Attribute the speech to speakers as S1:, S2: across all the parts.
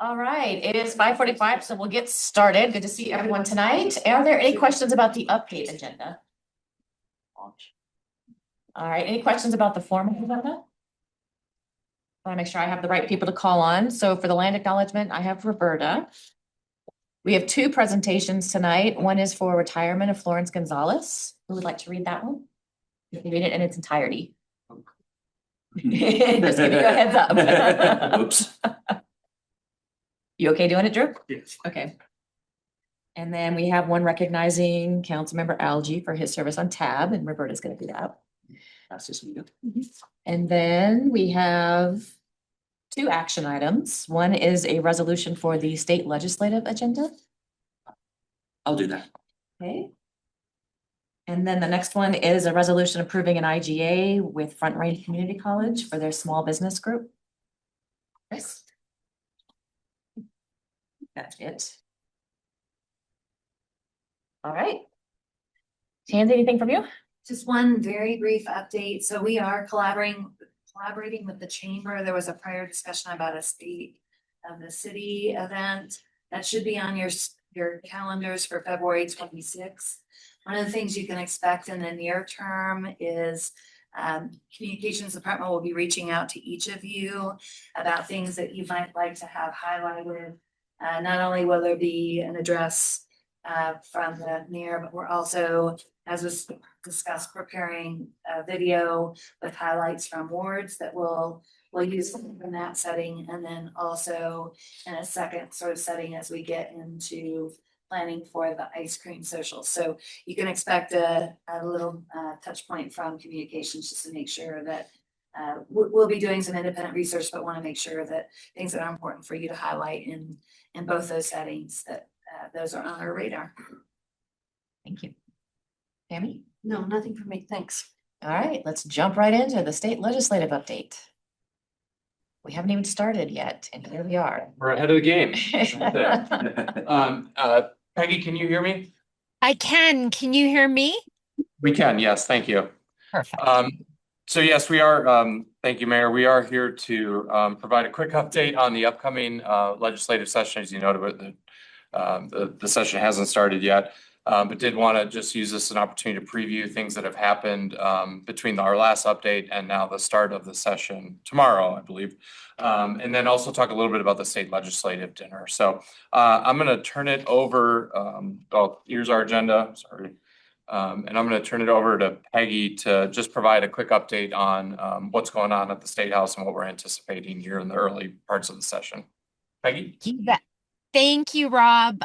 S1: All right, it is 5:45, so we'll get started. Good to see everyone tonight. Are there any questions about the update agenda? All right, any questions about the formal agenda? I want to make sure I have the right people to call on. So for the land acknowledgement, I have Roberta. We have two presentations tonight. One is for retirement of Florence Gonzalez. Who would like to read that one? You can read it in its entirety. Just giving you a heads up.
S2: Oops.
S1: You okay doing it, Drew?
S2: Yes.
S1: Okay. And then we have one recognizing Councilmember Algie for his service on tab, and Roberta's gonna do that.
S2: That's just me.
S1: And then we have two action items. One is a resolution for the state legislative agenda.
S2: I'll do that.
S1: Okay. And then the next one is a resolution approving an IGA with Front Range Community College for their small business group. Chris? That's it. All right. Tanzi, anything from you?
S3: Just one very brief update. So we are collaborating with the chamber. There was a prior discussion about a state of the city event that should be on your calendars for February 26th. One of the things you can expect in the near term is communications department will be reaching out to each of you about things that you might like to have highlighted. Not only will there be an address from the mayor, but we're also, as was discussed, preparing a video with highlights from wards that we'll use in that setting, and then also in a second sort of setting as we get into planning for the ice cream social. So you can expect a little touch point from communications just to make sure that we'll be doing some independent research, but want to make sure that things that are important for you to highlight in both those settings, that those are on our radar.
S1: Thank you. Tammy?
S3: No, nothing for me. Thanks.
S1: All right, let's jump right into the state legislative update. We haven't even started yet, and here we are.
S4: We're ahead of the game. Peggy, can you hear me?
S5: I can. Can you hear me?
S4: We can, yes, thank you.
S5: Perfect.
S4: So yes, we are, thank you, Mayor. We are here to provide a quick update on the upcoming legislative session. As you noted, the session hasn't started yet, but did want to just use this as an opportunity to preview things that have happened between our last update and now the start of the session tomorrow, I believe. And then also talk a little bit about the state legislative dinner. So I'm going to turn it over. Here's our agenda. Sorry. And I'm going to turn it over to Peggy to just provide a quick update on what's going on at the State House and what we're anticipating here in the early parts of the session. Peggy?
S5: Thank you, Rob.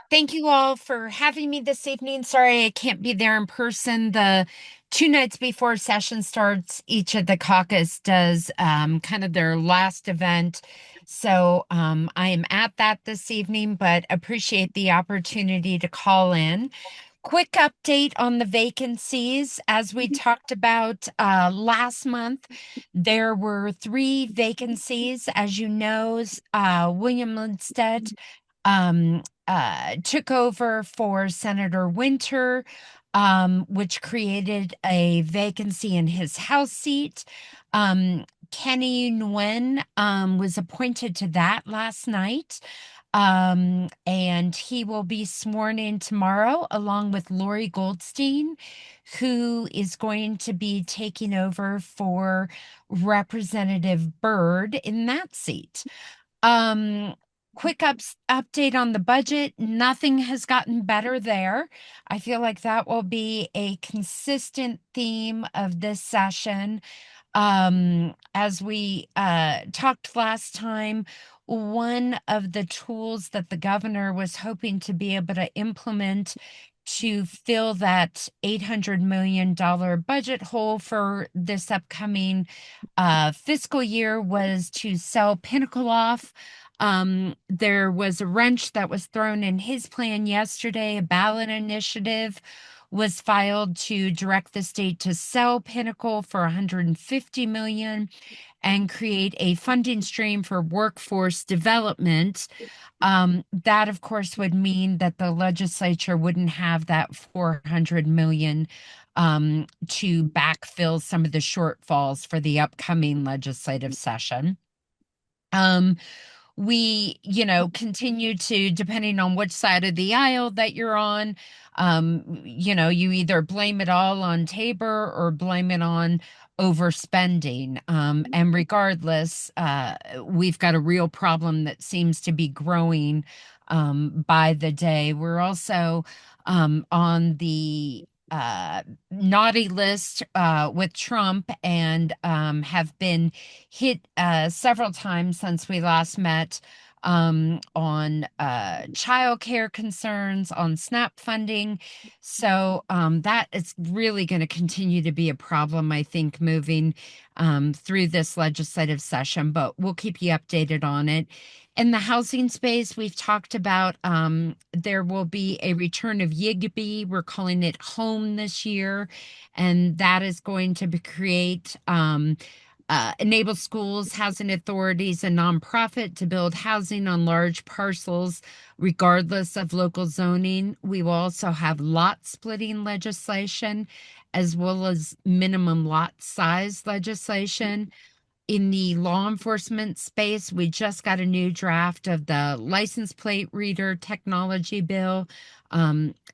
S5: Thank you all for having me this evening. Sorry I can't be there in person. The 2 nights before session starts, each of the caucus does kind of their last event. So I am at that this evening, but appreciate the opportunity to call in. Quick update on the vacancies. As we talked about last month, there were 3 vacancies. As you know, William Lindstedt took over for Senator Winter, which created a vacancy in his House seat. Kenny Nguyen was appointed to that last night. And he will be sworn in tomorrow along with Lori Goldstein, who is going to be taking over for Representative Byrd in that seat. Quick update on the budget. Nothing has gotten better there. I feel like that will be a consistent theme of this session. As we talked last time, one of the tools that the governor was hoping to be able to implement to fill that $800 million budget hole for this upcoming fiscal year was to sell Pinnacle off. There was a wrench that was thrown in his plan yesterday. A ballot initiative was filed to direct the state to sell Pinnacle for $150 million and create a funding stream for workforce development. That, of course, would mean that the legislature wouldn't have that $400 million to backfill some of the shortfalls for the upcoming legislative session. we, continue to, depending on which side of the aisle that you're on, you either blame it all on Tabor or blame it on overspending. And regardless, we've got a real problem that seems to be growing by the day. We're also on the naughty list with Trump and have been hit several times since we last met on childcare concerns, on SNAP funding. So that is really going to continue to be a problem, I think, moving through this legislative session, but we'll keep you updated on it. In the housing space, we've talked about there will be a return of YIGBY. We're calling it Home this year, and that is going to create enable schools, housing authorities, and nonprofit to build housing on large parcels, regardless of local zoning. We will also have lot splitting legislation, as well as minimum lot size legislation. In the law enforcement space, we just got a new draft of the license plate reader technology bill.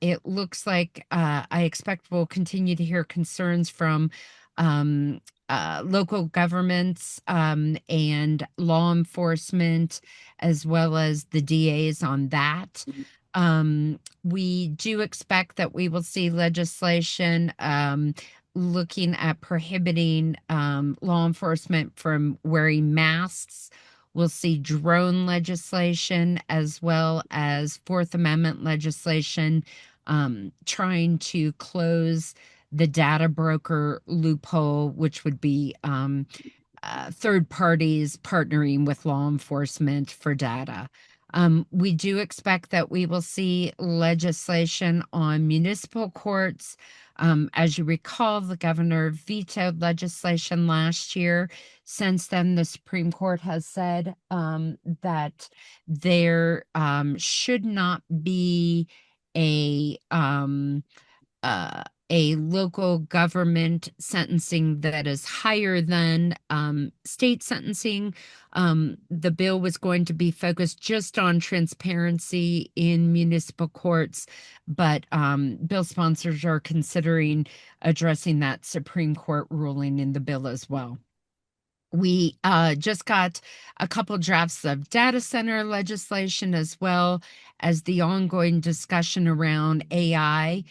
S5: It looks like I expect we'll continue to hear concerns from local governments and law enforcement, as well as the DAs on that. We do expect that we will see legislation looking at prohibiting law enforcement from wearing masks. We'll see drone legislation as well as Fourth Amendment legislation trying to close the data broker loophole, which would be third parties partnering with law enforcement for data. We do expect that we will see legislation on municipal courts. As you recall, the governor vetoed legislation last year. Since then, the Supreme Court has said that there should not be a local government sentencing that is higher than state sentencing. The bill was going to be focused just on transparency in municipal courts, but bill sponsors are considering addressing that Supreme Court ruling in the bill as well. We just got a couple drafts of data center legislation, as well as the ongoing discussion around AI.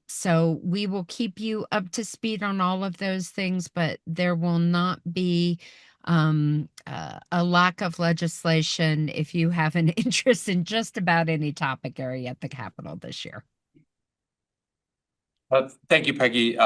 S5: So we will keep you up to speed on all of those things, but there will not be a lack of legislation if you have an interest in just about any topic area at the Capitol this year.
S4: Thank you, Peggy.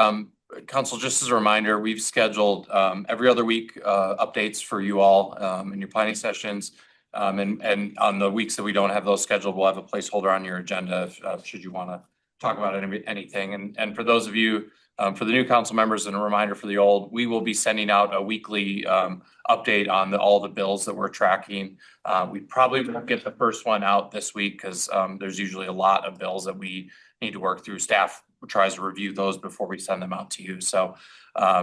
S4: Council, just as a reminder, we've scheduled every other week updates for you all in your planning sessions. And on the weeks that we don't have those scheduled, we'll have a placeholder on your agenda should you want to talk about anything. And for those of you, for the new council members, and a reminder for the old, we will be sending out a weekly update on all the bills that we're tracking. We probably won't get the first one out this week because there's usually a lot of bills that we need to work through. Staff tries to review those before we send them out to you. So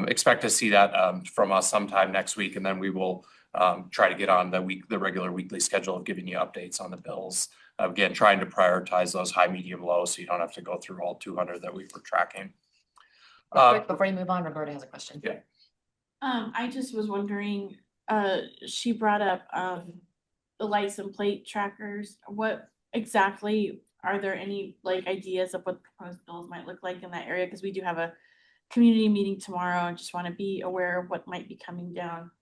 S4: expect to see that from us sometime next week, and then we will try to get on the regular weekly schedule of giving you updates on the bills. Again, trying to prioritize those high, medium, low, so you don't have to go through all 200 that we were tracking.
S1: Quick, before you move on, Roberta has a question.
S4: Yeah.
S6: I just was wondering, she brought up the license plate trackers. What exactly, are there any ideas of what proposed bills might look like in that area? Because we do have a community meeting tomorrow and just want to be aware of what might be coming down.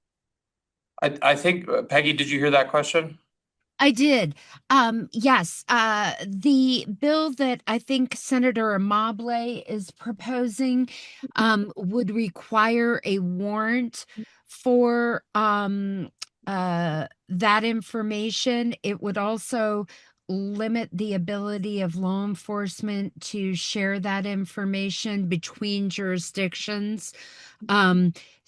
S4: I think, Peggy, did you hear that question?
S5: I did. Yes. The bill that I think Senator Amable is proposing would require a warrant for that information. It would also limit the ability of law enforcement to share that information between jurisdictions.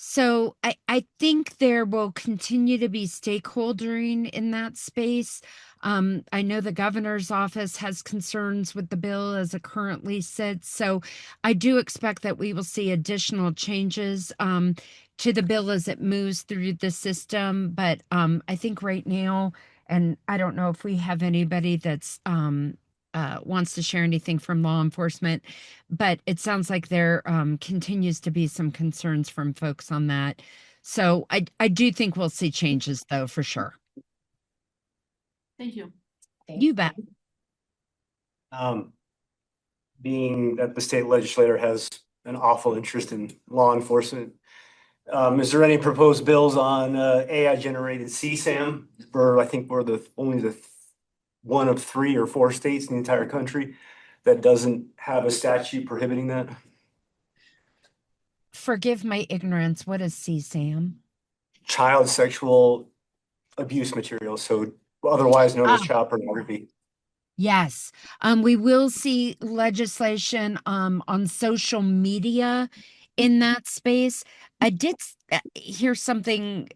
S5: So I think there will continue to be stakeholdering in that space. I know the governor's office has concerns with the bill as it currently sits. So I do expect that we will see additional changes. to the bill as it moves through the system. But I think right now, and I don't know if we have anybody that's wants to share anything from law enforcement, but it sounds like there continues to be some concerns from folks on that. So I do think we'll see changes though, for sure.
S6: Thank you.
S5: You bet.
S7: Being that the state legislature has an awful interest in law enforcement, is there any proposed bills on AI generated CSAM? I think we're only the one of 3 or 4 states in the entire country that doesn't have a statute prohibiting that.
S5: Forgive my ignorance. What is CSAM?
S7: Child sexual abuse material, so otherwise known as child pornography.
S5: Yes. We will see legislation on social media in that space. I did hear something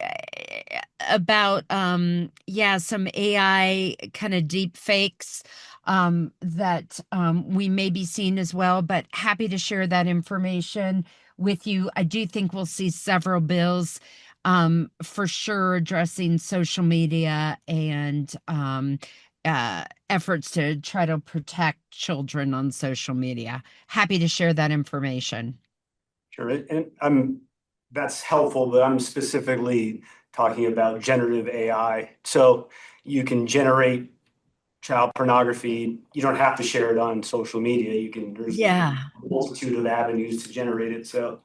S5: about some AI kind of deep fakes that we may be seeing as well, but happy to share that information with you. I do think we'll see several bills for sure addressing social media and efforts to try to protect children on social media. Happy to share that information.
S7: Sure, and that's helpful, but I'm specifically talking about generative AI. So you can generate child pornography. You don't have to share it on social media. There's
S5: Yeah.
S7: a multitude of avenues to generate it. So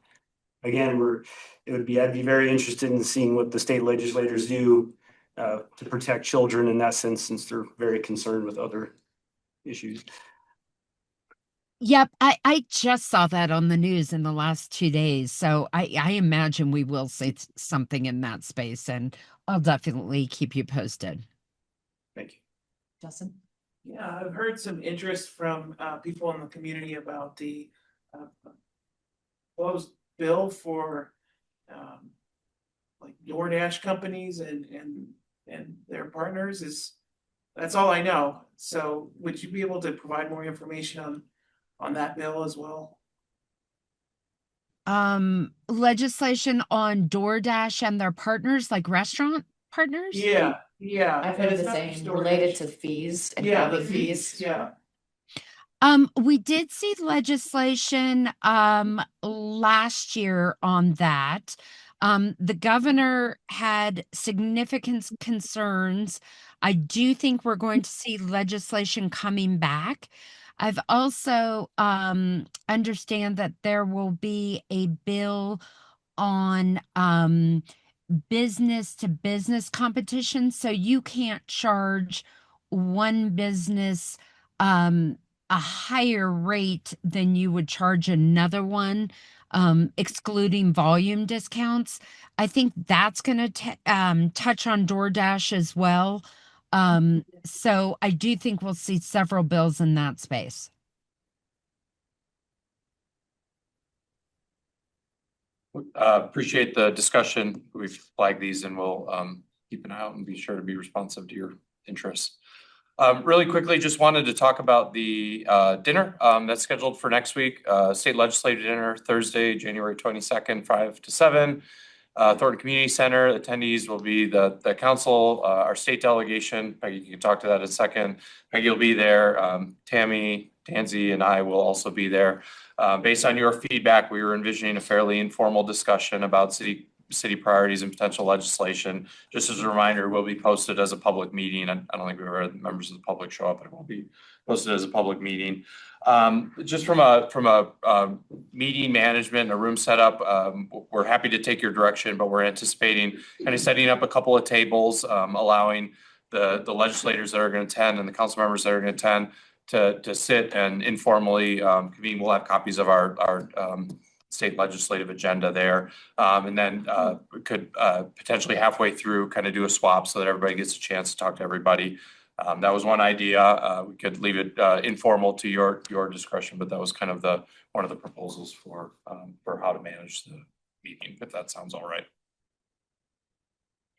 S7: again, I'd be very interested in seeing what the state legislators do to protect children in that sense, since they're very concerned with other issues.
S5: Yep, I just saw that on the news in the last 2 days. So I imagine we will see something in that space, and I'll definitely keep you posted.
S7: Thank you.
S1: Justin?
S8: Yeah, I've heard some interest from people in the community about the proposed bill for like DoorDash companies and their partners. That's all I know. So would you be able to provide more information on that bill as well?
S5: Legislation on DoorDash and their partners, like restaurant partners?
S8: Yeah.
S1: I've heard
S8: It's
S1: the
S8: not
S1: same
S8: just
S1: related
S8: DoorDash.
S1: to fees and
S8: Yeah, the
S1: gaming
S8: fees, yeah.
S5: We did see legislation last year on that. The governor had significant concerns. I do think we're going to see legislation coming back. I've also understand that there will be a bill on business to business competition. So you can't charge one business a higher rate than you would charge another one, excluding volume discounts. I think that's going to touch on DoorDash as well. So I do think we'll see several bills in that space.
S4: Appreciate the discussion. We've flagged these and we'll keep an eye out and be sure to be responsive to your interests. Really quickly, just wanted to talk about the dinner that's scheduled for next week. State Legislative Dinner, Thursday, January 22nd, 5 to 7. Thornton Community Center attendees will be the council, our state delegation. Peggy, you can talk to that in a second. Peggy will be there. Tammy, Tansy, and I will also be there. Based on your feedback, we were envisioning a fairly informal discussion about city priorities and potential legislation. Just as a reminder, it will be posted as a public meeting. I don't think we've ever had members of the public show up, but it will be posted as a public meeting. Just from a meeting management, a room setup, we're happy to take your direction, but we're anticipating kind of setting up a couple of tables, allowing the legislators that are going to attend and the council members that are going to attend to sit and informally convene. We'll have copies of our state legislative agenda there. And then we could potentially halfway through kind of do a swap so that everybody gets a chance to talk to everybody. That was one idea. We could leave it informal to your discretion, but that was kind of one of the proposals for how to manage the meeting, if that sounds all right.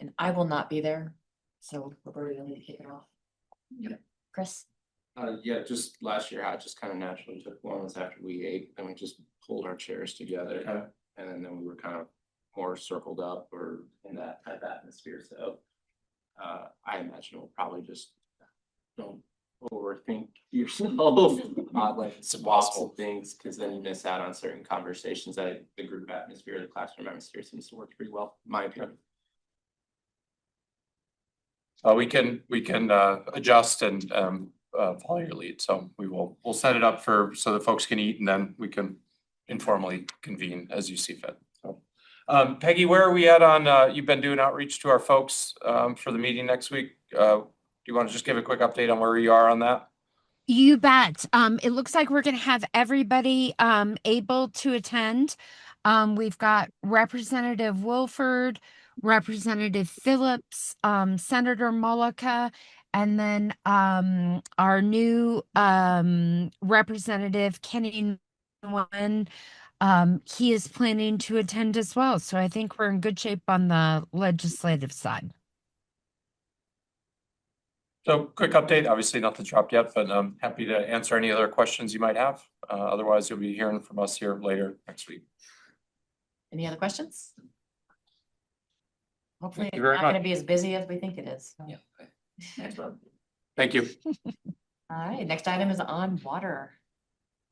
S1: And I will not be there, so we're going to kick it off. Yep. Chris?
S9: Yeah, just last year, I just kind of naturally took one was after we ate, and we just pulled our chairs together. And then we were kind of more circled up or in that type of atmosphere, so. I imagine we'll probably just don't overthink yourself on like lots of things, because then you miss out on certain conversations that the group atmosphere, the classroom atmosphere seems to work pretty well, in my opinion.
S4: We can adjust and follow your lead. So we'll set it up so that folks can eat, and then we can informally convene as you see fit. So, Peggy, where are we at on, you've been doing outreach to our folks for the meeting next week. Do you want to just give a quick update on where you are on that?
S5: You bet. It looks like we're going to have everybody able to attend. We've got Representative Wilford, Representative Phillips, Senator Mollica, and then our new Representative Kenny Nguyen. He is planning to attend as well. So I think we're in good shape on the legislative side.
S4: So quick update, obviously nothing dropped yet, but I'm happy to answer any other questions you might have. Otherwise, you'll be hearing from us here later next week.
S1: Any other questions? Hopefully
S4: Thank
S1: it's
S4: you very
S1: not going to
S4: much.
S1: be as busy as we think it is.
S2: Yeah.
S4: Thank you.
S1: All right, next item is on water.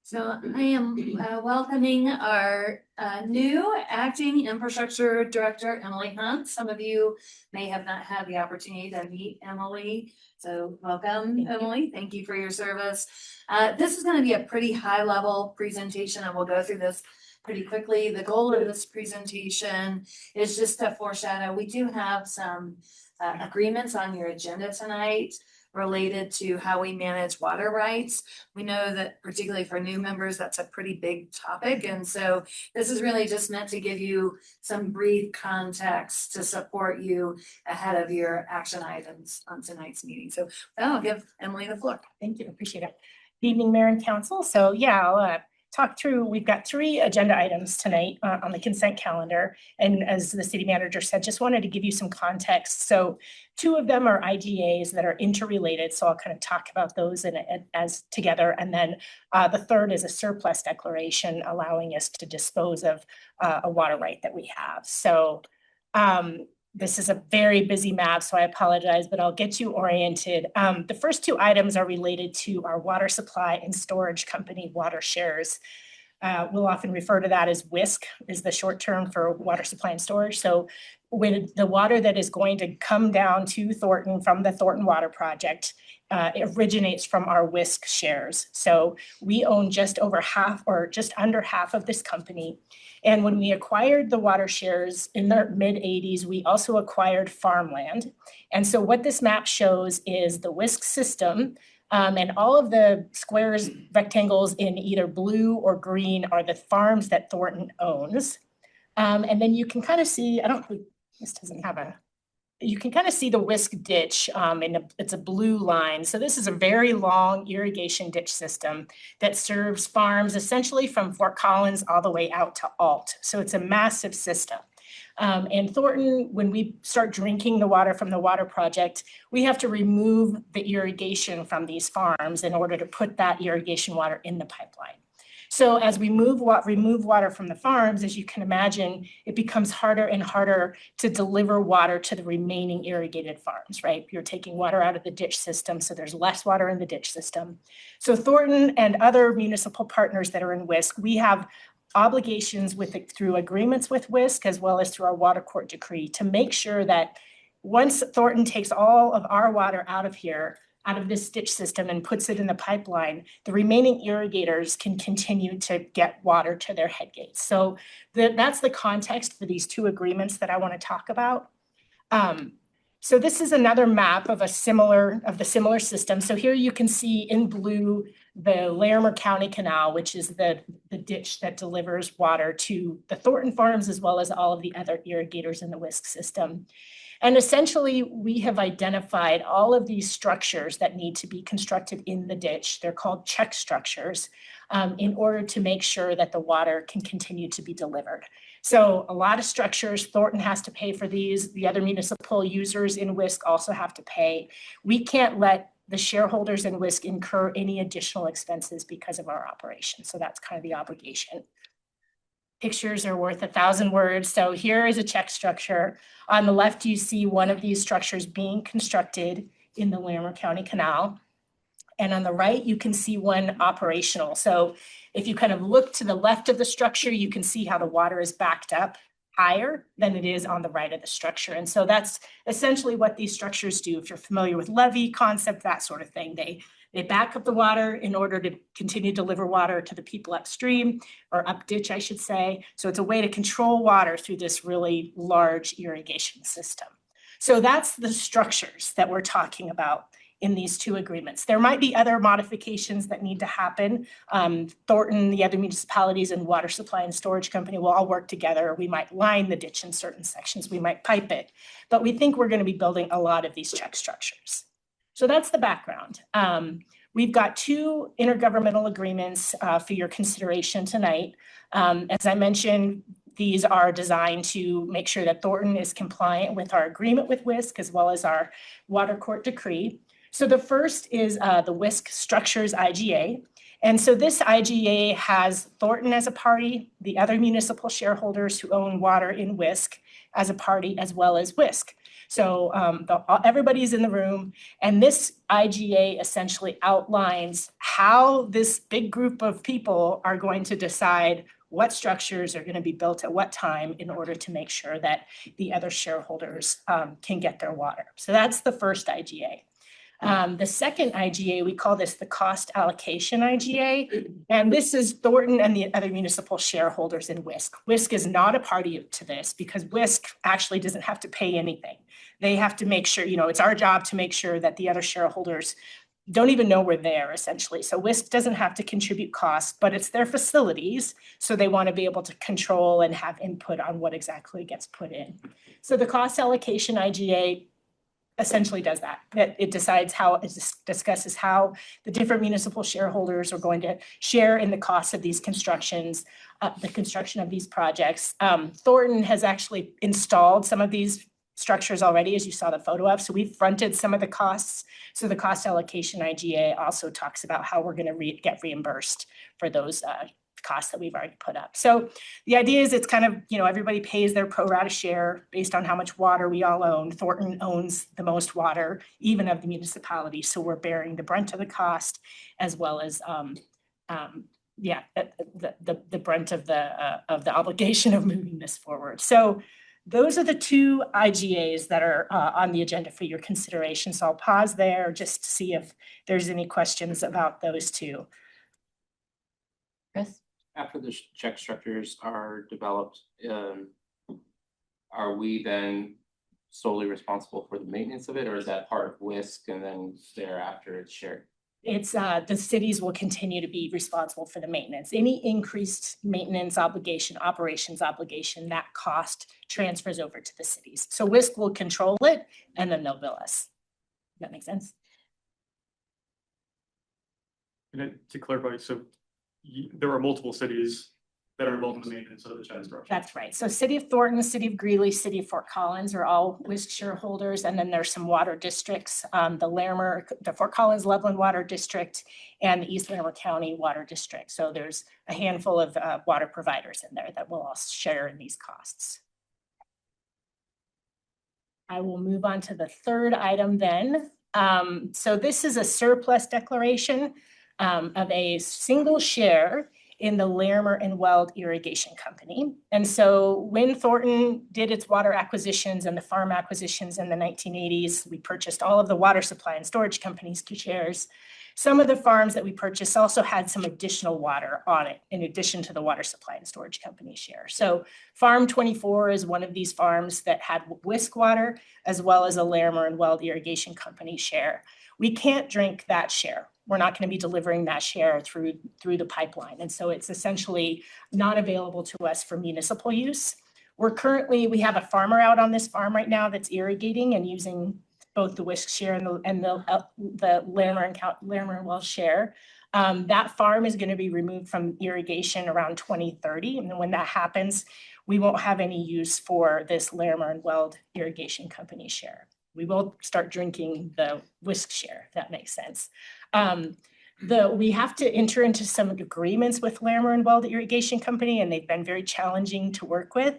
S3: So I am welcoming our new acting infrastructure director, Emily Hunt. Some of you may have not had the opportunity to meet Emily. So welcome, Emily. Thank you for your service. This is going to be a pretty high level presentation, and we'll go through this pretty quickly. The goal of this presentation is just to foreshadow. We do have some agreements on your agenda tonight related to how we manage water rights. We know that particularly for new members, that's a pretty big topic. And so this is really just meant to give you some brief context to support you ahead of your action items on tonight's meeting. So I'll give Emily the floor.
S10: Thank you, appreciate it. Good evening, Mayor and Council. So yeah, I'll talk through, we've got 3 agenda items tonight on the consent calendar. And as the city manager said, just wanted to give you some context. So 2 of them are IGAs that are interrelated. So I'll kind of talk about those as together. And then the third is a surplus declaration allowing us to dispose of a water right that we have. So this is a very busy map, so I apologize, but I'll get you oriented. The first 2 items are related to our water supply and storage company, Water Shares. We'll often refer to that as WISC, is the short term for water supply and storage. So when the water that is going to come down to Thornton from the Thornton Water Project, it originates from our WISC shares. So we own just over half or just under half of this company. And when we acquired the water shares in the mid-80s, we also acquired farmland. And so what this map shows is the WISC system, and all of the squares, rectangles in either blue or green are the farms that Thornton owns. And then you can kind of see, this doesn't have you can kind of see the WISC ditch, it's a blue line. So this is a very long irrigation ditch system that serves farms essentially from Fort Collins all the way out to Alt. So it's a massive system. And Thornton, when we start drinking the water from the water project, we have to remove the irrigation from these farms in order to put that irrigation water in the pipeline. So as we remove water from the farms, as you can imagine, it becomes harder and harder to deliver water to the remaining irrigated farms, right? You're taking water out of the ditch system, so there's less water in the ditch system. So Thornton and other municipal partners that are in WISC, we have obligations through agreements with WISC as well as through our water court decree to make sure that once Thornton takes all of our water out of this ditch system and puts it in the pipeline, the remaining irrigators can continue to get water to their head gates. So that's the context for these 2 agreements that I want to talk about. So this is another map of the similar system. So here you can see in blue the Larimer County Canal, which is the ditch that delivers water to the Thornton farms as well as all of the other irrigators in the WISC system. And essentially, we have identified all of these structures that need to be constructed in the ditch. They're called check structures in order to make sure that the water can continue to be delivered. So a lot of structures, Thornton has to pay for these. The other municipal users in WISC also have to pay. We can't let the shareholders in WISC incur any additional expenses because of our operation. So that's kind of the obligation. pictures are worth 1,000 words. So here is a check structure. On the left, you see one of these structures being constructed in the Larimer County Canal. And on the right, you can see one operational. So if you kind of look to the left of the structure, you can see how the water is backed up higher than it is on the right of the structure. And so that's essentially what these structures do. If you're familiar with levee concept, that sort of thing, they back up the water in order to continue to deliver water to the people upstream, or up ditch, I should say. So it's a way to control water through this really large irrigation system. So that's the structures that we're talking about in these two agreements. There might be other modifications that need to happen. Thornton, the other municipalities, and Water Supply and Storage Company will all work together. We might line the ditch in certain sections, we might pipe it, but we think we're going to be building a lot of these check structures. So that's the background. We've got two intergovernmental agreements for your consideration tonight. As I mentioned, these are designed to make sure that Thornton is compliant with our agreement with WISC as well as our water court decree. So the first is the WISC Structures IGA. And so this IGA has Thornton as a party, the other municipal shareholders who own water in WISC as a party, as well as WISC. So everybody's in the room, and this IGA essentially outlines how this big group of people are going to decide what structures are going to be built at what time in order to make sure that the other shareholders can get their water. So that's the first IGA. The second IGA, we call this the cost allocation IGA, and this is Thornton and the other municipal shareholders in WISC. WISC is not a party to this because WISC actually doesn't have to pay anything. They have to make sure, it's our job to make sure that the other shareholders don't even know we're there, essentially. So WISC doesn't have to contribute costs, but it's their facilities, so they want to be able to control and have input on what exactly gets put in. So the cost allocation IGA essentially does that. It decides how, it discusses how the different municipal shareholders are going to share in the cost of these constructions, the construction of these projects. Thornton has actually installed some of these structures already, as you saw the photo of. So we've fronted some of the costs. So the cost allocation IGA also talks about how we're going to get reimbursed for those costs that we've already put up. So the idea is it's kind of, everybody pays their pro rata share based on how much water we all own. Thornton owns the most water, even of the municipality. So we're bearing the brunt of the cost as well as, the brunt of the obligation of moving this forward. So those are the two IGAs that are on the agenda for your consideration. So I'll pause there just to see if there's any questions about those two.
S1: Chris?
S9: After the check structures are developed, are we then solely responsible for the maintenance of it, or is that part of WISC and then thereafter it's shared?
S10: It's the cities will continue to be responsible for the maintenance. Any increased maintenance obligation, operations obligation, that cost transfers over to the cities. So WISC will control it and then they'll bill us. Does that make sense?
S11: And to clarify, so there are multiple cities that are involved in the maintenance of the check structure.
S10: That's right. So City of Thornton, City of Greeley, City of Fort Collins are all WISC shareholders. And then there's some water districts, the Larimer, the Fort Collins Loveland Water District and the East Larimer County Water District. So there's a handful of water providers in there that will all share in these costs. I will move on to the third item then. So this is a surplus declaration of a single share in the Larimer and Weld Irrigation Company. And so when Thornton did its water acquisitions and the farm acquisitions in the 1980s, we purchased all of the Water Supply and Storage Company's shares. Some of the farms that we purchased also had some additional water on it, in addition to the Water Supply and Storage Company share. So Farm 24 is one of these farms that had WISC water, as well as a Larimer and Weld Irrigation Company share. We can't drink that share. We're not going to be delivering that share through the pipeline. And so it's essentially not available to us for municipal use. We have a farmer out on this farm right now that's irrigating and using both the WISC share and the Larimer and Weld share. That farm is going to be removed from irrigation around 2030. And then when that happens, we won't have any use for this Larimer and Weld Irrigation Company share. We will start drinking the WISC share, if that makes sense. We have to enter into some agreements with Larimer and Weld Irrigation Company, and they've been very challenging to work with.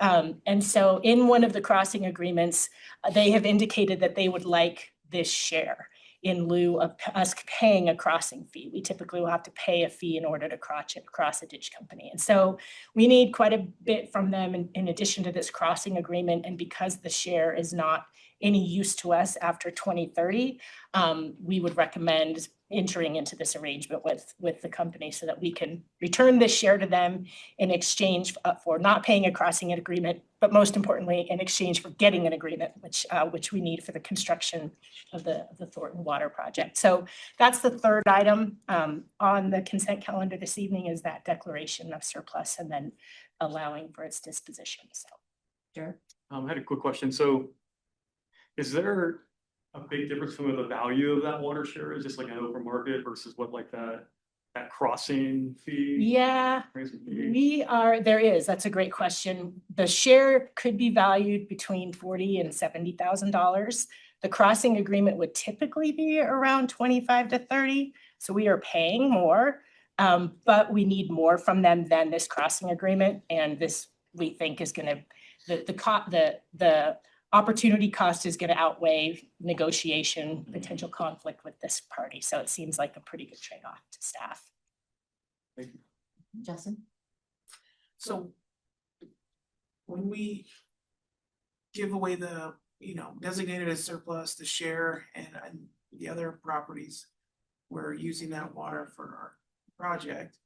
S10: And so in one of the crossing agreements, they have indicated that they would like this share in lieu of us paying a crossing fee. We typically will have to pay a fee in order to cross a ditch company. And so we need quite a bit from them in addition to this crossing agreement. And because the share is not any use to us after 2030, we would recommend entering into this arrangement with the company so that we can return this share to them in exchange for not paying a crossing agreement, but most importantly, in exchange for getting an agreement, which we need for the construction of the Thornton Water Project. So that's the third item on the consent calendar this evening, is that declaration of surplus and then allowing for its disposition. So,
S1: Sure.
S11: I had a quick question. So is there a big difference between the value of that water share is just like an open market versus what like that crossing fee?
S10: yeah, there is, that's a great question. The share could be valued between $40,000 and $70,000. The crossing agreement would typically be around 25 to 30. So we are paying more, but we need more from them than this crossing agreement. And this, we think, is gonna, the opportunity cost is gonna outweigh negotiation, potential conflict with this party. So it seems like a pretty good trade-off to staff.
S11: Thank you.
S1: Justin?
S8: So when we give away the, designated as surplus, the share and the other properties, we're using that water for our project.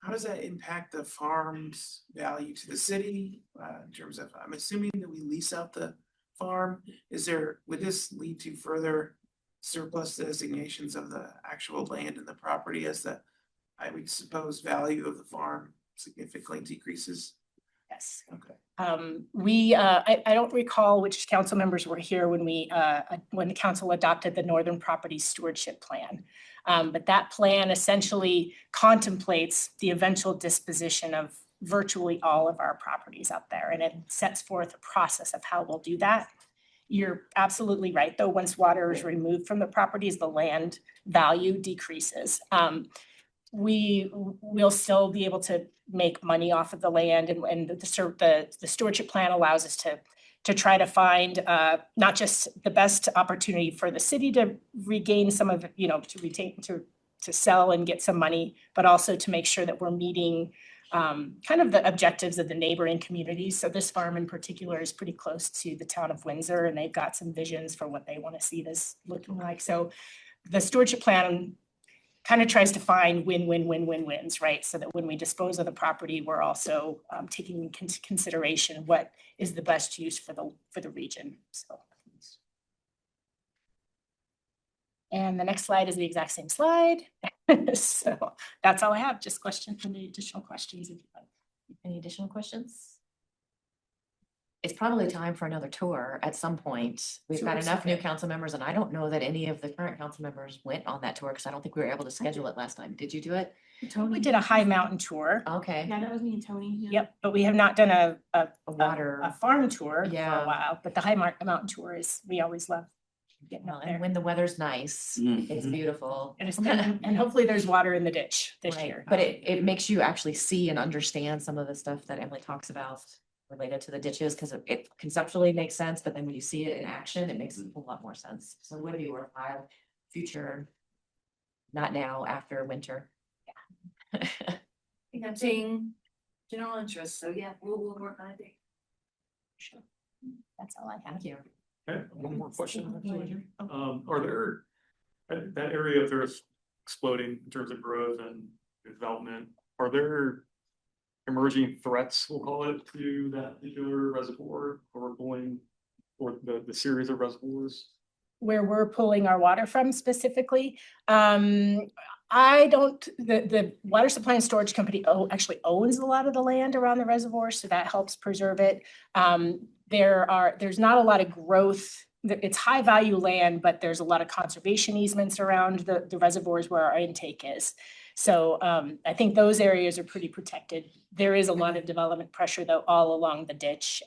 S8: How does that impact the farm's value to the city in terms of, I'm assuming that we lease out the farm. Would this lead to further surplus designations of the actual land and the property as I would suppose, value of the farm significantly decreases?
S10: Yes.
S8: Okay.
S10: I don't recall which council members were here when the council adopted the Northern Property Stewardship Plan. But that plan essentially contemplates the eventual disposition of virtually all of our properties out there. And it sets forth a process of how we'll do that. You're absolutely right, though. Once water is removed from the properties, the land value decreases. We will still be able to make money off of the land, and the stewardship plan allows us to try to find not just the best opportunity for the city to regain some of, to sell and get some money, but also to make sure that we're meeting kind of the objectives of the neighboring communities. So this farm in particular is pretty close to the town of Windsor, and they've got some visions for what they want to see this looking like. So the stewardship plan kind of tries to find wins, right? So that when we dispose of the property, we're also taking into consideration what is the best use for the region. So, and the next slide is the exact same slide. So that's all I have. Just questions, any additional questions?
S1: Any additional questions? It's probably time for another tour at some point. We've got enough new council members, and I don't know that any of the current council members went on that tour because I don't think we were able to schedule it last time. Did you do it?
S10: We did a high mountain tour.
S1: Okay.
S6: Yeah, that was me and Tony. Yeah.
S10: Yep, but we have not done a
S1: water.
S10: farm tour for
S1: Yeah.
S10: a while. But the high mountain tour we always love getting out
S1: And
S10: there.
S1: when the weather's nice, it's beautiful.
S10: And hopefully there's water in the ditch this
S1: Right.
S10: year.
S1: But it makes you actually see and understand some of the stuff that Emily talks about related to the ditches, because it conceptually makes sense, but then when you see it in action, it makes a whole lot more sense. So it would be worthwhile future, not now, after winter.
S3: I think I'm seeing general interest, so yeah, we'll work on it.
S10: Sure. That's all I have.
S1: Thank you.
S11: Okay, one more question. Actually. Are there, that area up there is exploding in terms of growth and development. Are there emerging threats, we'll call it, to that particular reservoir or pulling, or the series of reservoirs?
S10: Where we're pulling our water from specifically. The Water Supply and Storage Company actually owns a lot of the land around the reservoir, so that helps preserve it. There's not a lot of growth. It's high value land, but there's a lot of conservation easements around the reservoirs where our intake is. So I think those areas are pretty protected. There is a lot of development pressure though all along the ditch,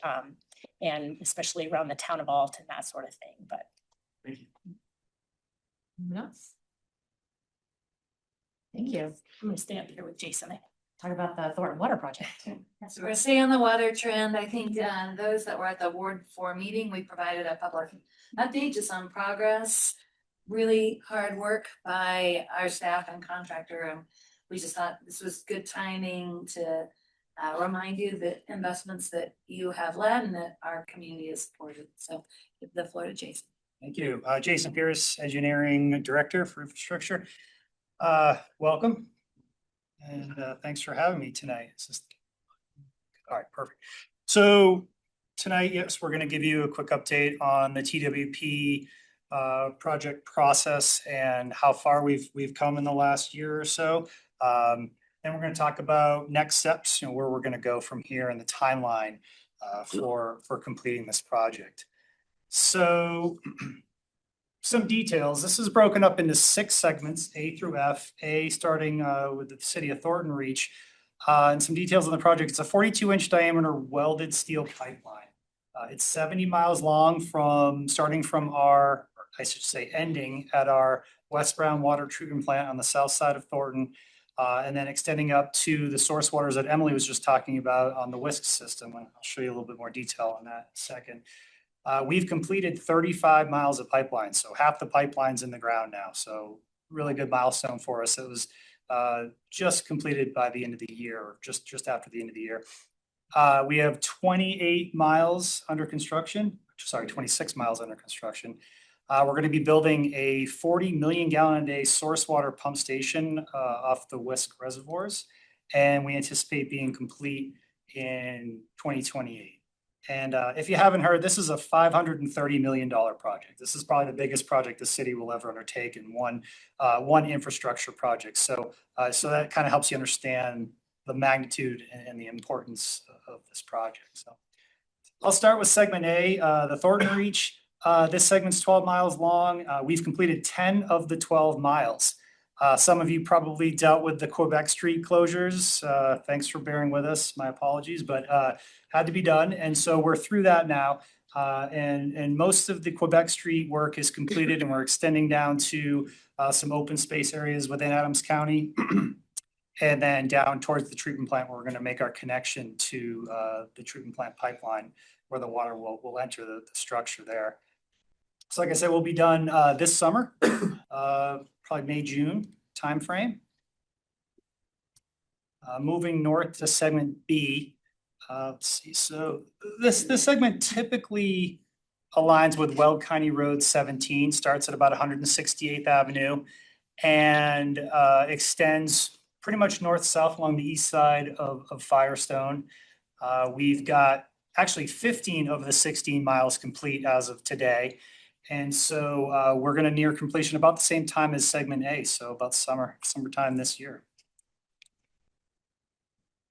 S10: and especially around the town of Alton, that sort of thing. But
S11: thank you.
S1: Anyone else? Thank you.
S10: I'm gonna stay up here with Jason.
S1: Talk about the Thornton Water Project.
S3: So we're gonna stay on the water trend. I think those that were at the Ward 4 meeting, we provided a public update just on progress. Really hard work by our staff and contractor, and we just thought this was good timing to remind you that investments that you have led and that our community has supported. So give the floor to Jason.
S12: Thank you. Jason Pierce, Engineering Director for Infrastructure. Welcome. And thanks for having me tonight. All right, perfect. So tonight, yes, we're going to give you a quick update on the TWP project process and how far we've come in the last year or so. Then we're going to talk about next steps, where we're going to go from here and the timeline for completing this project. So some details. This is broken up into 6 segments, A through F. A starting with the city of Thornton Reach. And some details on the project. It's a 42-inch diameter welded steel pipeline. It's 70 miles long starting from our, I should say, ending at our West Brown Water Treatment Plant on the south side of Thornton, and then extending up to the source waters that Emily was just talking about on the WISC system. And I'll show you a little bit more detail on that in a second. We've completed 35 miles of pipeline, so half the pipeline's in the ground now. So really good milestone for us. It was just completed by the end of the year, or just after the end of the year. We have 28 miles under construction, sorry, 26 miles under construction. We're going to be building a 40 million gallon a day source water pump station off the WISC reservoirs, and we anticipate being complete in 2028. And if you haven't heard, this is a $530 million project. This is probably the biggest project the city will ever undertake in one infrastructure project. So that kind of helps you understand the magnitude and the importance of this project. So I'll start with segment A, the Thornton Reach. This segment's 12 miles long. We've completed 10 of the 12 miles. Some of you probably dealt with the Quebec Street closures. Thanks for bearing with us. My apologies, but had to be done. And so we're through that now. And most of the Quebec Street work is completed, and we're extending down to some open space areas within Adams County. And then down towards the treatment plant, where we're going to make our connection to the treatment plant pipeline, where the water will enter the structure there. So like I said, we'll be done this summer, probably May, June timeframe. Moving north to segment B. Let's see. So this segment typically aligns with Weld County Road 17, starts at about 168th Avenue, and extends pretty much north-south along the east side of Firestone. We've got actually 15 of the 16 miles complete as of today. And so we're going to near completion about the same time as segment A, so about summertime this year.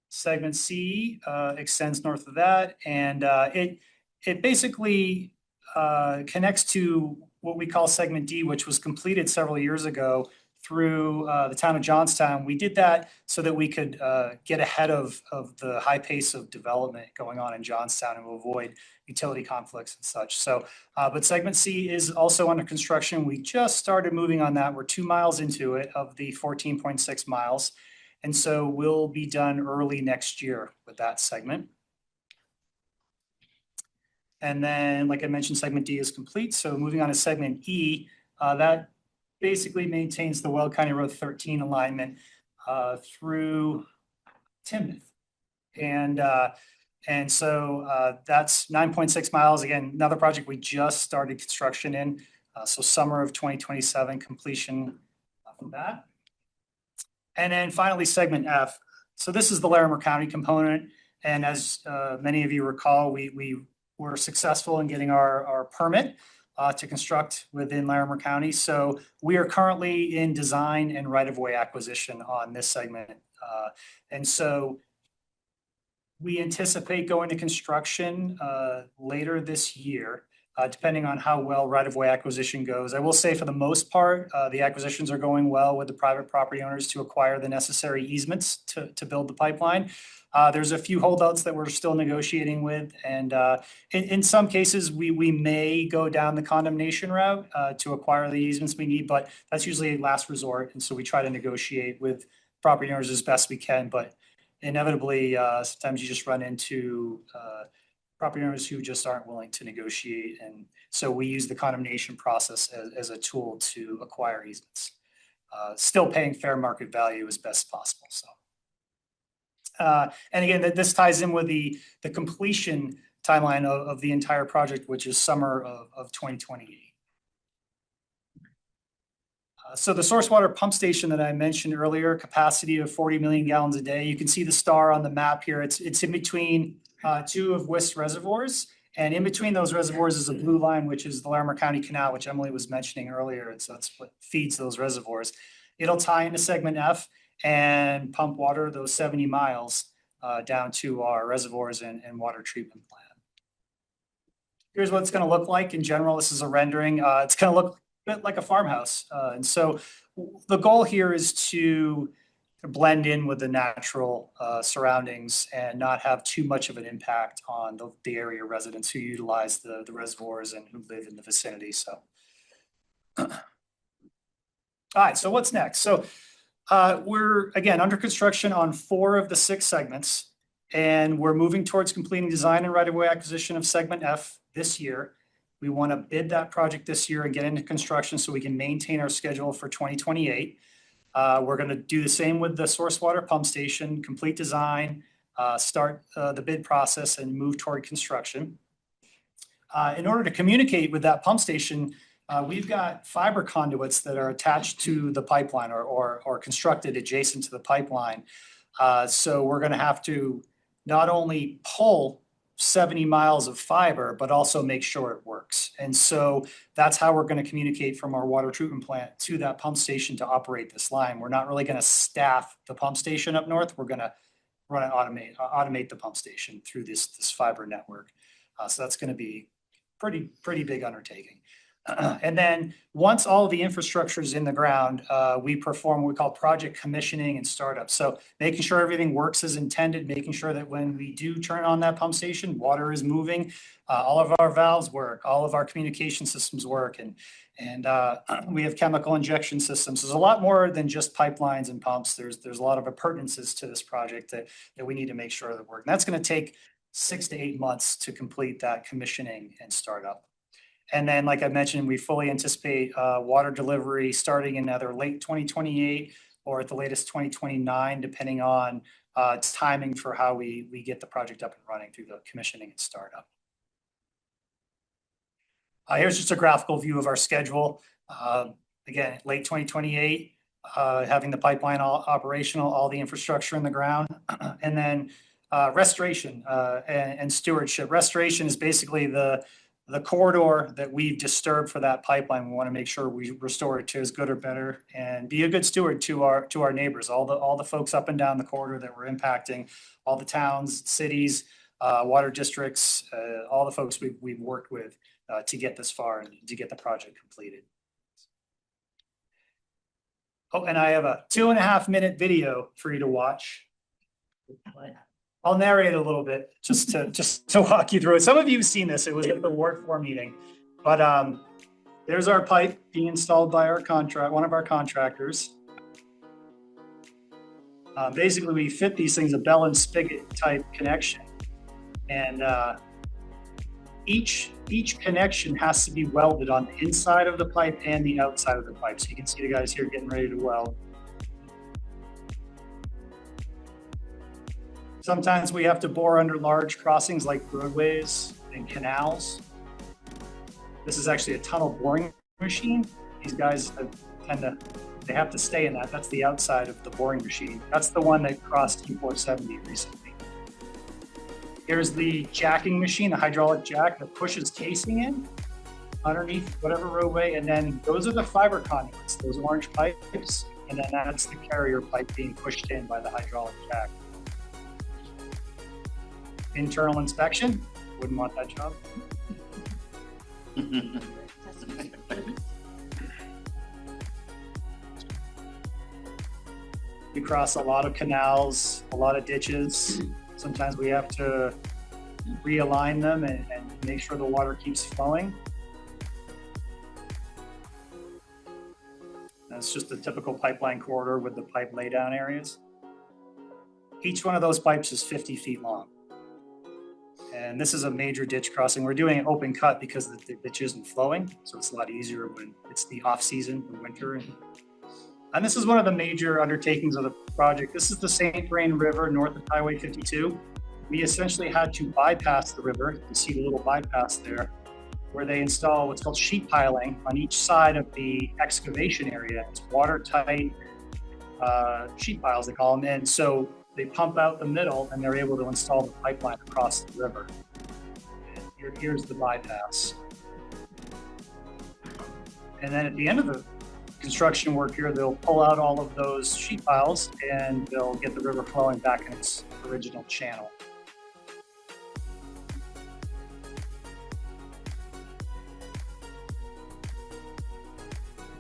S12: Segment C extends north of that, and it basically connects to what we call segment D, which was completed several years ago through the town of Johnstown. We did that so that we could get ahead of the high pace of development going on in Johnstown and avoid utility conflicts and such. So, but segment C is also under construction. We just started moving on that. We're 2 miles into it of the 14.6 miles. And so we'll be done early next year with that segment. And then, like I mentioned, segment D is complete. So moving on to segment E, that basically maintains the Weld County Road 13 alignment through Timnath. And so that's 9.6 miles. Again, another project we just started construction in. So summer of 2027 completion of that. And then finally, segment F. So this is the Larimer County component. And as many of you recall, we were successful in getting our permit to construct within Larimer County. So we are currently in design and right-of-way acquisition on this segment. And so we anticipate going to construction later this year, depending on how well right-of-way acquisition goes. I will say for the most part, the acquisitions are going well with the private property owners to acquire the necessary easements to build the pipeline. There's a few holdouts that we're still negotiating with, and in some cases, we may go down the condemnation route to acquire the easements we need, but that's usually a last resort, and so we try to negotiate with property owners as best we can, but inevitably, sometimes you just run into property owners who just aren't willing to negotiate, and so we use the condemnation process as a tool to acquire easements. Still paying fair market value as best possible, so. And again, this ties in with the completion timeline of the entire project, which is summer of 2028. So the source water pump station that I mentioned earlier, capacity of 40 million gallons a day. You can see the star on the map here. It's in between two of WIST reservoirs. And in between those reservoirs is a blue line, which is the Larimer County Canal, which Emily was mentioning earlier. That's what feeds those reservoirs. It'll tie into segment F and pump water those 70 miles down to our reservoirs and water treatment plant. Here's what it's going to look like in general. This is a rendering. It's going to look a bit like a farmhouse. And so the goal here is to blend in with the natural surroundings and not have too much of an impact on the area residents who utilize the reservoirs and who live in the vicinity. So, all right, so what's next? So we're, again, under construction on 4 of the 6 segments, and we're moving towards completing design and right-of-way acquisition of segment F this year. We want to bid that project this year and get into construction so we can maintain our schedule for 2028. We're going to do the same with the source water pump station, complete design, start the bid process, and move toward construction. In order to communicate with that pump station, we've got fiber conduits that are attached to the pipeline or constructed adjacent to the pipeline. So we're going to have to not only pull 70 miles of fiber, but also make sure it works. And so that's how we're going to communicate from our water treatment plant to that pump station to operate this line. We're not really going to staff the pump station up north. We're going to automate the pump station through this fiber network. So that's going to be pretty big undertaking. And then once all of the infrastructure is in the ground, we perform what we call project commissioning and startup. So making sure everything works as intended, making sure that when we do turn on that pump station, water is moving, all of our valves work, all of our communication systems work, and we have chemical injection systems. There's a lot more than just pipelines and pumps. There's a lot of appurtenances to this project that we need to make sure that work. And that's going to take 6 to 8 months to complete that commissioning and startup. And then, like I mentioned, we fully anticipate water delivery starting in either late 2028 or at the latest 2029, depending on timing for how we get the project up and running through the commissioning and startup. Here's just a graphical view of our schedule. Again, late 2028, having the pipeline all operational, all the infrastructure in the ground, and then restoration and stewardship. Restoration is basically the corridor that we've disturbed for that pipeline. We want to make sure we restore it to as good or better and be a good steward to our neighbors, all the folks up and down the corridor that we're impacting, all the towns, cities, water districts, all the folks we've worked with to get this far and to get the project completed. Oh, and I have a 2.5-minute video for you to watch. I'll narrate a little bit just to walk you through it. Some of you have seen this. It was at the Ward 4 meeting, but there's our pipe being installed by one of our contractors. Basically, we fit these things, a bell and spigot type connection, and each connection has to be welded on the inside of the pipe and the outside of the pipe. So you can see the guys here getting ready to weld. Sometimes we have to bore under large crossings like roadways and canals. This is actually a tunnel boring machine. These guys they have to stay in that. That's the outside of the boring machine. That's the one that crossed 2470 recently. Here's the jacking machine, the hydraulic jack that pushes casing in underneath whatever roadway. And then those are the fiber conduits, those orange pipes. And then that's the carrier pipe being pushed in by the hydraulic jack. Internal inspection, wouldn't want that job. We cross a lot of canals, a lot of ditches, Sometimes we have to realign them and make sure the water keeps flowing. That's just a typical pipeline corridor with the pipe laydown areas. Each one of those pipes is 50 feet long. And this is a major ditch crossing. We're doing an open cut because the ditch isn't flowing. So it's a lot easier when it's the off season for winter. And this is one of the major undertakings of the project. This is the St. Vrain River north of Highway 52. We essentially had to bypass the river. You see the little bypass there, where they install what's called sheet piling on each side of the excavation area. It's watertight sheet piles, they call them. And so they pump out the middle and they're able to install the pipeline across the river. And here's the bypass. And then at the end of the construction work here, they'll pull out all of those sheet piles and they'll get the river flowing back in its original channel.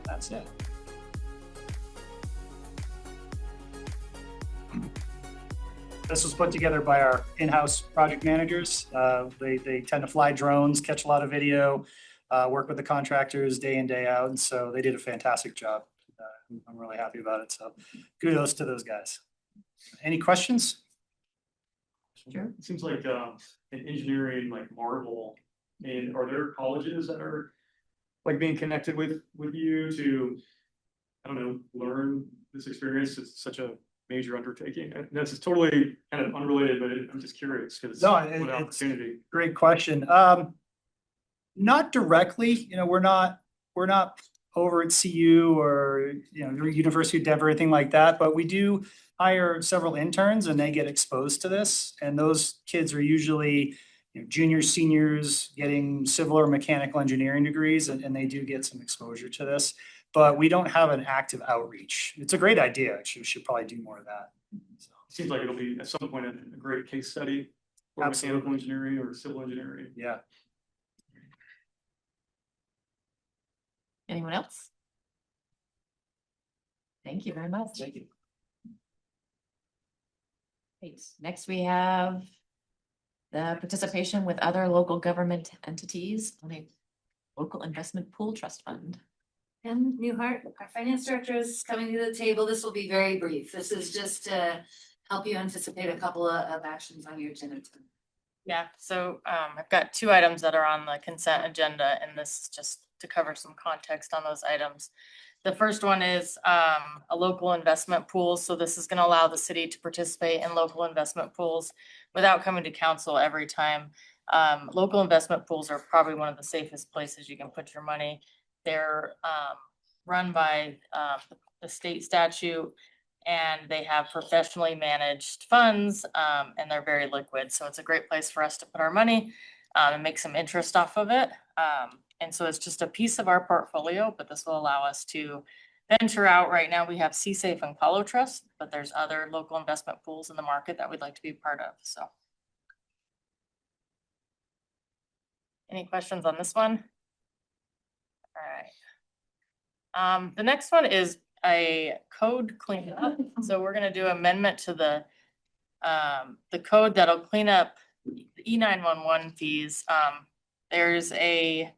S12: That's it. This was put together by our in-house project managers. They tend to fly drones, catch a lot of video, work with the contractors day in, day out. And so they did a fantastic job. I'm really happy about it. So kudos to those guys. Any questions?
S11: Sure. It seems like an engineering like marvel. And are there colleges that are like being connected with you to, I don't know, learn this experience? It's such a major undertaking. And this is totally kind of unrelated, but I'm just curious because
S12: No,
S11: what an
S12: it's
S11: opportunity.
S12: great question. Not directly, you know, we're not over at CU or, you know, University of Denver, anything like that, but we do hire several interns and they get exposed to this. And those kids are usually, you know, juniors, seniors, getting civil or mechanical engineering degrees, and they do get some exposure to this. But we don't have an active outreach. It's a great idea. Actually, we should probably do more of that. So,
S11: Seems like it'll be at some point a great case study for
S12: Absolutely.
S11: mechanical engineering or civil engineering.
S12: yeah.
S1: Anyone else? Thank you very much.
S11: Thank you.
S1: Great. Next, we have the participation with other local government entities on a local investment pool trust fund.
S3: And Newhart, our finance director is coming to the table. This will be very brief. This is just to help you anticipate a couple of actions on your agenda.
S13: Yeah, so I've got two items that are on the consent agenda, and this is just to cover some context on those items. The first one is a local investment pool. So this is going to allow the city to participate in local investment pools without coming to council every time. Local investment pools are probably one of the safest places you can put your money. They're run by the state statute, and they have professionally managed funds, and they're very liquid. So it's a great place for us to put our money and make some interest off of it. And so it's just a piece of our portfolio, but this will allow us to venture out. Right now we have C-Safe and Colo Trust, but there's other local investment pools in the market that we'd like to be part of. So. Any questions on this one? All right. The next one is a code cleanup. So we're going to do amendment to the code that'll clean up E911 fees. There's a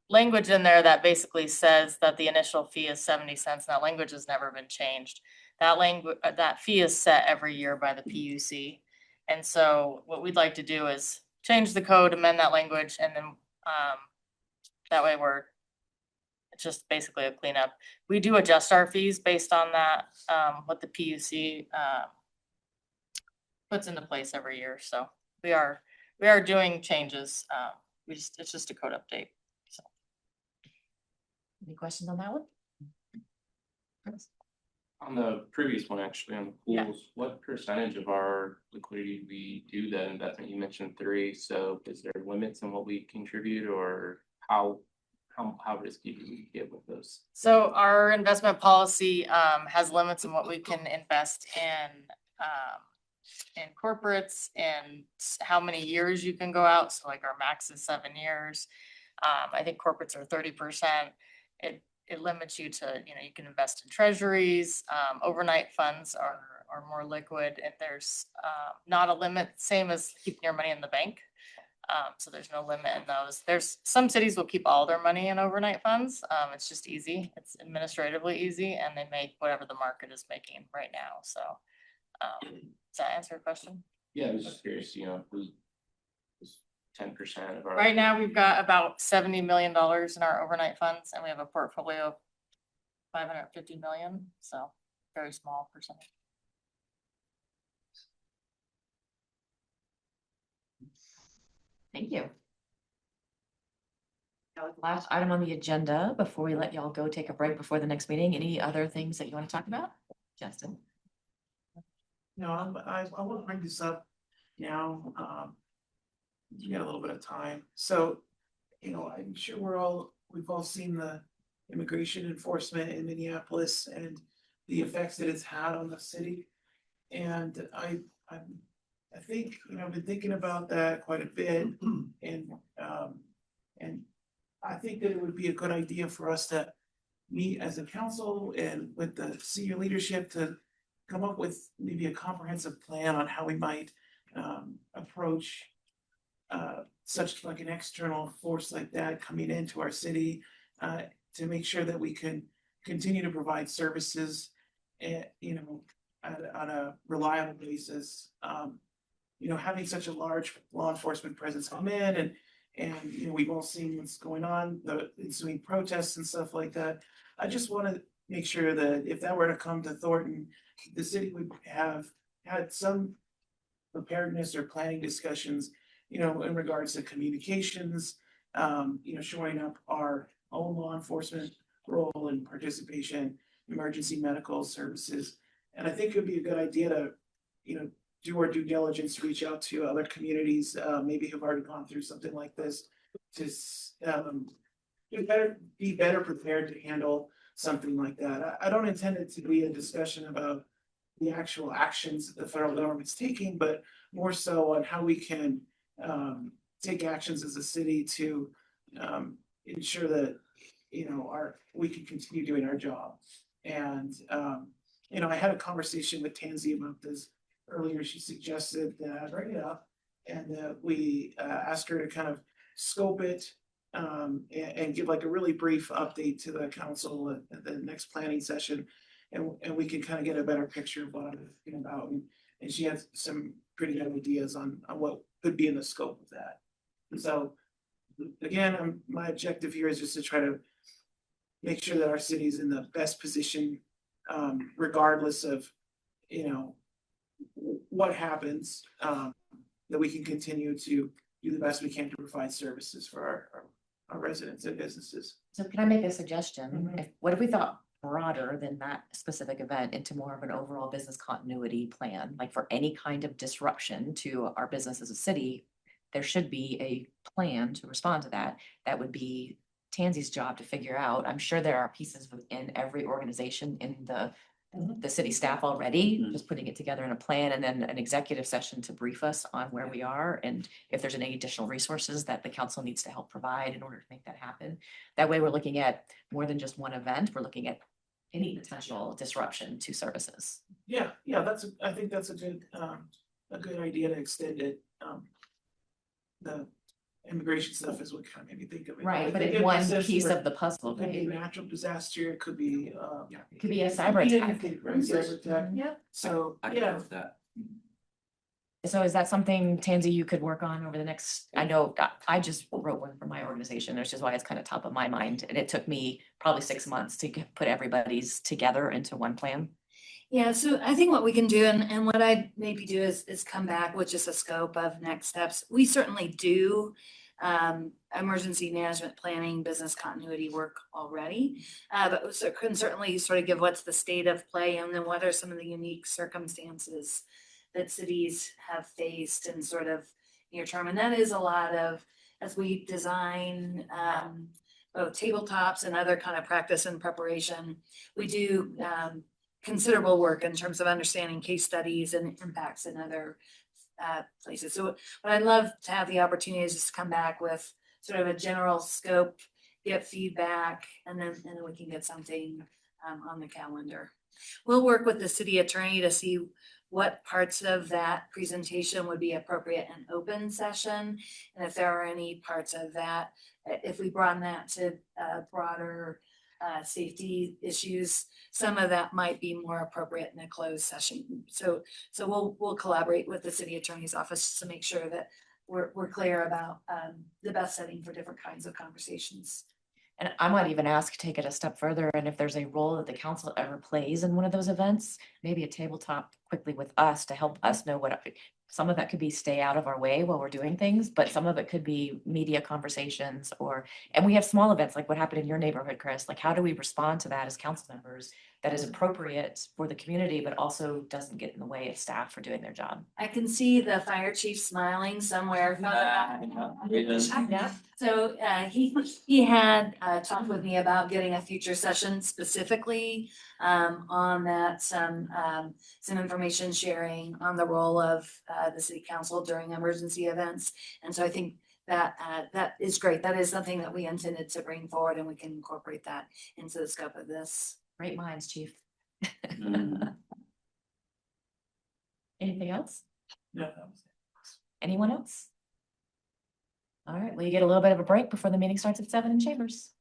S13: language in there that basically says that the initial fee is 70 cents. And that language has never been changed. That fee is set every year by the PUC. And so what we'd like to do is change the code, amend that language, and then that way it's just basically a cleanup. We do adjust our fees based on that, what the PUC puts into place every year. So we are doing changes. It's just a code update. So.
S1: Any questions on that one?
S9: On the previous one, actually, on the
S13: Yeah.
S9: pools, what percentage of our liquidity do we do that investment? You mentioned 3, so is there limits on what we contribute, or how risky do we get with those?
S13: So our investment policy has limits on what we can invest in corporates and how many years you can go out. So like our max is 7 years. I think corporates are 30%. It limits you to, you can invest in treasuries. Overnight funds are or more liquid, and there's not a limit, same as keeping your money in the bank. So there's no limit in those. There's some cities will keep all their money in overnight funds. It's just easy. It's administratively easy, and they make whatever the market is making right now. So does that answer your question?
S9: Yeah, I was just curious, you know, if we 10% of our.
S13: Right now, we've got about $70 million in our overnight funds, and we have a portfolio of 550 million, so very small percentage.
S1: Thank you. That was the last item on the agenda before we let y'all go take a break before the next meeting. Any other things that you want to talk about? Justin?
S8: No, I want to bring this up now. You got a little bit of time. So, you know, I'm sure we've all seen the immigration enforcement in Minneapolis and the effects that it's had on the city. And I think, you know, I've been thinking about that quite a bit, and I think that it would be a good idea for us to meet as a council and with the senior leadership to come up with maybe a comprehensive plan on how we might approach such like an external force like that coming into our city, to make sure that we can continue to provide services, you know, on a reliable basis. You know, having such a large law enforcement presence come in, and you know, we've all seen what's going on, the ensuing protests and stuff like that. I just want to make sure that if that were to come to Thornton, the city would have had some preparedness or planning discussions, you know, in regards to communications, you know, showing up our own law enforcement role and participation, emergency medical services. And I think it would be a good idea to, you know, do our due diligence, reach out to other communities, maybe who've already gone through something like this, to be better prepared to handle something like that. I don't intend it to be a discussion about the actual actions that the federal government's taking, but more so on how we can take actions as a city to ensure that, you know, we can continue doing our job. And you know, I had a conversation with Tansy about this earlier. She suggested that I bring it up and that we asked her to kind of scope it and give like a really brief update to the council at the next planning session. And we can kind of get a better picture of what I'm thinking about. And she has some pretty good ideas on what could be in the scope of that. And so, again, my objective here is just to try to make sure that our city is in the best position, regardless of, you know, what happens, that we can continue to do the best we can to provide services for our residents and businesses.
S1: So can I make a suggestion? What if we thought broader than that specific event into more of an overall business continuity plan? Like for any kind of disruption to our business as a city, there should be a plan to respond to that. That would be Tansy's job to figure out. I'm sure there are pieces within every organization in the city staff already, just putting it together in a plan, and then an executive session to brief us on where we are and if there's any additional resources that the council needs to help provide in order to make that happen. That way we're looking at more than just one event. We're looking at any potential disruption to services.
S8: Yeah, I think that's a good idea to extend it. The immigration stuff is what kind of made me think of it.
S1: Right, but it's one piece of the puzzle.
S8: It could be a natural disaster, it could be
S1: It could be a cyber attack.
S8: Right, cyber attack.
S1: Yeah.
S8: So,
S2: I can
S8: yeah,
S2: go with that.
S1: So is that something, Tansy, you could work on over the next, I know I just wrote one for my organization, which is why it's kind of top of my mind. And it took me probably 6 months to put everybody's together into one plan.
S3: Yeah, so I think what we can do, and what I'd maybe do is come back with just a scope of next steps. We certainly do emergency management planning, business continuity work already. But so can certainly sort of give what's the state of play, and then what are some of the unique circumstances that cities have faced and sort of near term. And that is a lot of, as we design both tabletops and other kind of practice and preparation, we do considerable work in terms of understanding case studies and impacts in other places. So what I'd love to have the opportunity is just to come back with sort of a general scope, get feedback, and then we can get something on the calendar. We'll work with the city attorney to see what parts of that presentation would be appropriate in open session. And if there are any parts of that, if we broaden that to broader safety issues, some of that might be more appropriate in a closed session. So we'll collaborate with the city attorney's office to make sure that we're clear about the best setting for different kinds of conversations.
S1: And I might even ask, take it a step further, and if there's a role that the council ever plays in one of those events, maybe a tabletop quickly with us to help us know what, some of that could be stay out of our way while we're doing things, but some of it could be media conversations and we have small events like what happened in your neighborhood, Chris. Like, how do we respond to that as council members that is appropriate for the community, but also doesn't get in the way of staff for doing their job?
S3: I can see the fire chief smiling somewhere.
S2: Yeah.
S3: So he had talked with me about getting a future session specifically on that, some information sharing on the role of the city council during emergency events. And so I think that that is great. That is something that we intended to bring forward, and we can incorporate that into the scope of this.
S1: Great minds, chief. Anything else?
S2: No.
S1: Anyone else? All right, well, you get a little bit of a break before the meeting starts at 7 in Chambers.